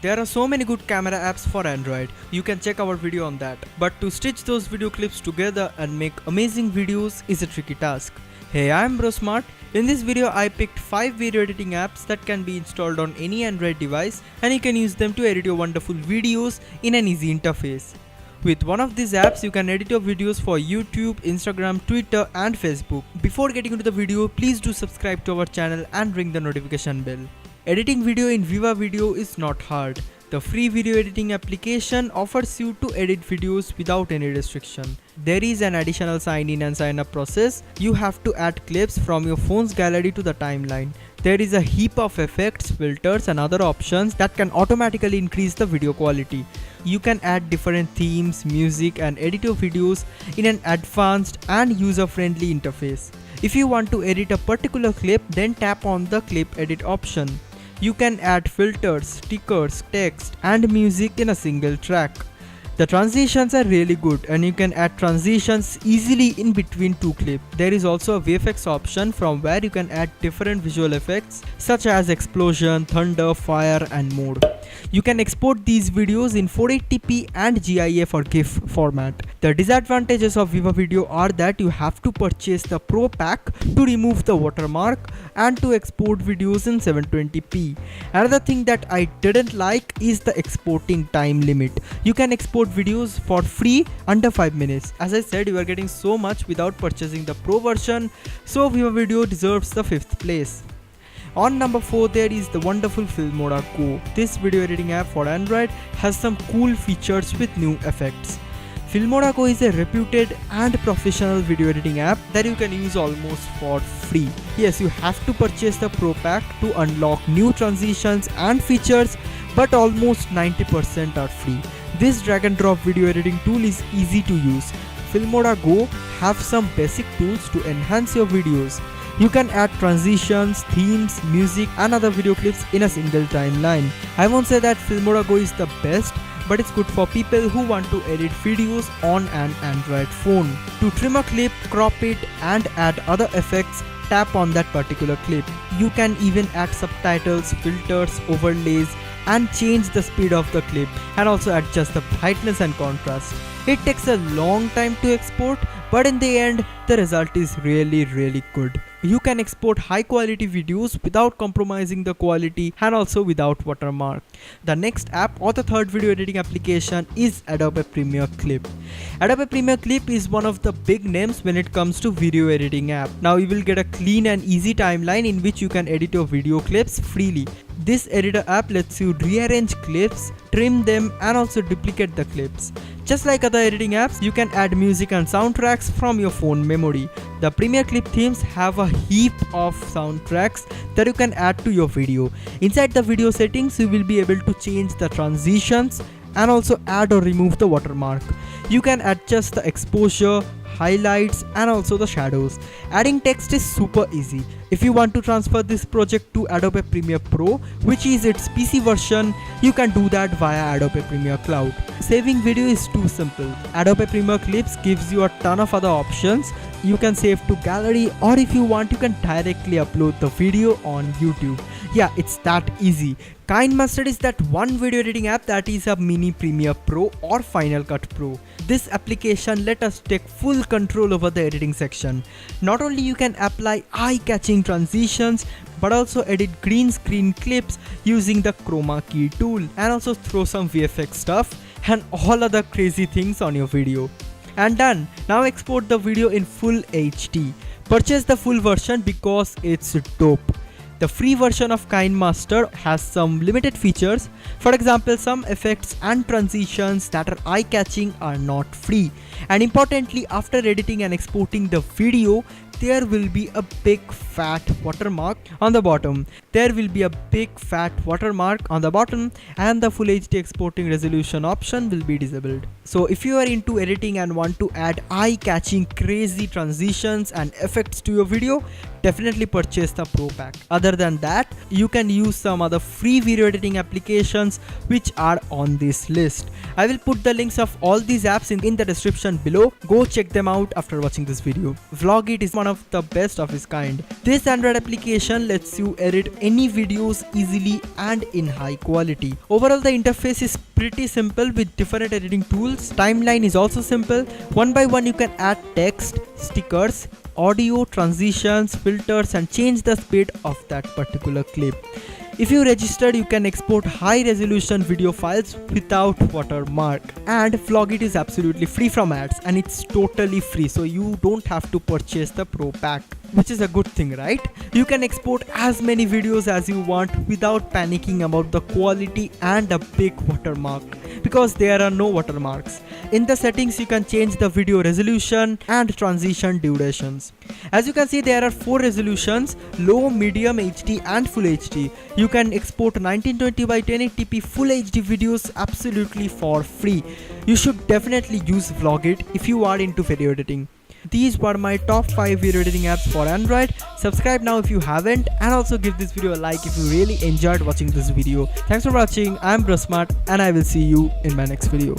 There are so many good camera apps for Android, you can check our video on that. But to stitch those video clips together and make amazing videos is a tricky task. Hey, I'm BroSmart. In this video I picked 5 video editing apps that can be installed on any Android device and you can use them to edit your wonderful videos in an easy interface. With one of these apps you can edit your videos for YouTube, Instagram, Twitter and Facebook. Before getting into the video, please do subscribe to our channel and ring the notification bell. Editing video in VivaVideo is not hard. The free video editing application offers you to edit videos without any restriction. There is an additional sign in and sign up process. You have to add clips from your phone's gallery to the timeline. There is a heap of effects, filters and other options that can automatically increase the video quality. You can add different themes, music and edit your videos in an advanced and user-friendly interface. If you want to edit a particular clip, then tap on the clip edit option. You can add filters, stickers, text and music in a single track. The transitions are really good and you can add transitions easily in between two clips. There is also a VFX option from where you can add different visual effects such as explosion, thunder, fire and more. You can export these videos in 480p and GIF or GIF format. The disadvantages of VivaVideo are that you have to purchase the Pro pack to remove the watermark and to export videos in 720p. Another thing that I didn't like is the exporting time limit. You can export videos for free under 5 minutes. As I said, you are getting so much without purchasing the Pro version, so VivaVideo deserves the 5th place. On number 4 there is the wonderful Filmora Go. This video editing app for Android has some cool features with new effects. Filmora Go is a reputed and professional video editing app that you can use almost for free. Yes, you have to purchase the Pro pack to unlock new transitions and features, but almost 90% are free. This drag and drop video editing tool is easy to use. Filmora Go have some basic tools to enhance your videos. You can add transitions, themes, music and other video clips in a single timeline. I won't say that Filmora Go is the best, but it's good for people who want to edit videos on an Android phone. To trim a clip, crop it and add other effects, tap on that particular clip. You can even add subtitles, filters, overlays and change the speed of the clip and also adjust the brightness and contrast. It takes a long time to export, but in the end the result is really good. You can export high quality videos without compromising the quality and also without watermark. The next app or the third video editing application is Adobe Premiere Clip. Adobe Premiere Clip is one of the big names when it comes to video editing app. Now you will get a clean and easy timeline in which you can edit your video clips freely. This editor app lets you rearrange clips, trim them and also duplicate the clips. Just like other editing apps, you can add music and soundtracks from your phone memory. The Premiere Clip themes have a heap of soundtracks that you can add to your video. Inside the video settings, you will be able to change the transitions and also add or remove the watermark. You can adjust the exposure, highlights and also the shadows. Adding text is super easy. If you want to transfer this project to Adobe Premiere Pro, which is its PC version, you can do that via Adobe Premiere Cloud. Saving video is too simple. Adobe Premiere Clips gives you a ton of other options. You can save to gallery, or if you want you can directly upload the video on YouTube. Yeah, it's that easy. KindMaster is that one video editing app that is a mini Premiere Pro or Final Cut Pro. This application let us take full control over the editing section. Not only you can apply eye-catching transitions, but also edit green screen clips using the chroma key tool and also throw some VFX stuff and all other crazy things on your video. And done. Now export the video in full HD. Purchase the full version because it's dope. The free version of KindMaster has some limited features. For example, some effects and transitions that are eye-catching are not free. And importantly, after editing and exporting the video, there will be a big fat watermark on the bottom. And the full HD exporting resolution option will be disabled. So if you are into editing and want to add eye-catching crazy transitions and effects to your video, definitely purchase the Pro pack. Other than that, you can use some other free video editing applications which are on this list. I will put the links of all these apps in the description below. Go check them out after watching this video. Vlogit is one of the best of its kind. This Android application lets you edit any videos easily and in high quality. Overall, the interface is pretty simple with different editing tools. Timeline is also simple. One by one you can add text, stickers, audio, transitions, filters and change the speed of that particular clip. If you registered, you can export high resolution video files without watermark. And Vlogit is absolutely free from ads and it's totally free, so you don't have to purchase the Pro pack, which is a good thing, right? You can export as many videos as you want without panicking about the quality and a big watermark, because there are no watermarks. In the settings, you can change the video resolution and transition durations. As you can see, there are 4 resolutions: low, medium, HD and full HD. You can export 1920 by 1080p full HD videos absolutely for free. You should definitely use Vlogit if you are into video editing. These were my top 5 video editing apps for Android. Subscribe now if you haven't, and also give this video a like if you really enjoyed watching this video. Thanks for watching. I'm Brosmart and I will see you in my next video.